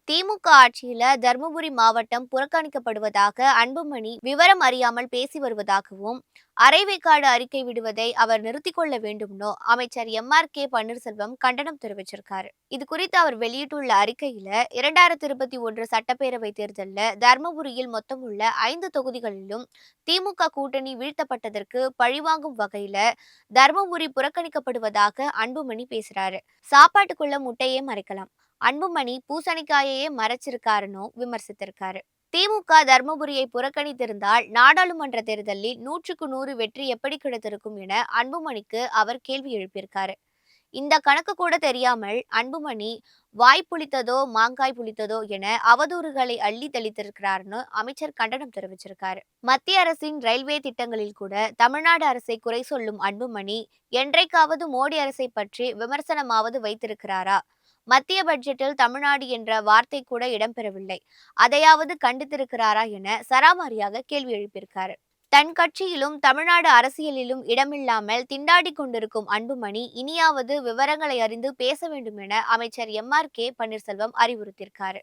திமுக ஆட்சியில தர்மபுரி மாவட்டம் புறக்கணிக்கப்படுவதாக அன்புமணி விவரம் அறியாமல் பேசி வருவதாகவும், அரைவேக்காடு அறிக்கை விடுவதை அவர் நிறுத்திக் கொள்ள வேண்டும்னு அமைச்சர் எம்.ஆர்.கே. பன்னீர்செல்வம் கண்டனம் தெரிவிச்சிருக்காரு. இது குறித்து அவர் வெளியிட்டுள்ள அறிக்கையில 2021 சட்டப்பேரவை தேர்தலில் தர்மபுரியில் மொத்தம் உள்ள 5 தொகுதிகளிலும் திமுக கூட்டணி வீழ்த்தப்பட்டதற்கு பழிவாங்கும் வகையில தர்மபுரி புறக்கணிக்கப்படுவதாக அன்புமணி பேசுறாரு. சாப்பாட்டுக்குள்ள முட்டையே மறைக்கலாம். அன்புமணி பூசணிக்காயையே மறைச்சிருக்காருன்னு விமர்சித்திருக்காரு. திமுக தர்மபுரியை புறக்கணித்திருந்தால் நாடாளுமன்ற தேர்தலில் 100க்கு 100 வெற்றி எப்படி கிடைத்திருக்கும் என அன்புமணிக்கு அவர் கேள்வி எழுப்பியிருக்காரு. இந்த கணக்கு கூட தெரியாமல் அன்புமணி வாய் புளித்ததோ மாங்காய் புளித்ததோ என அவதூறுகளை அள்ளி தெளித்திருக்கிறார்னு அமைச்சர் கண்டனம் தெரிவிச்சிருக்காரு. மத்திய அரசின் ரயில்வே திட்டங்களில் கூட தமிழ்நாடு அரசை குறை சொல்லும் அன்புமணி என்றைக்காவது மோடி அரசை பற்றி விமர்சனமாவது வைத்திருக்கிறாரா? மத்திய பட்ஜெட்டில் தமிழ்நாடு என்ற வார்த்தை கூட இடம்பெறவில்லை. அதையாவது கண்டித்திருக்கிறாரா என சராமாரியாக கேள்வி எழுப்பியிருக்காரு. தன் கட்சியிலும் தமிழ்நாடு அரசியலிலும் இடமில்லாமல் திண்டாடி கொண்டிருக்கும் அன்புமணி இனியாவது விவரங்களை அறிந்து பேச வேண்டும் என அமைச்சர் எம்.ஆர்.கே. பன்னீர்செல்வம் அறிவுறுத்தியிருக்காரு.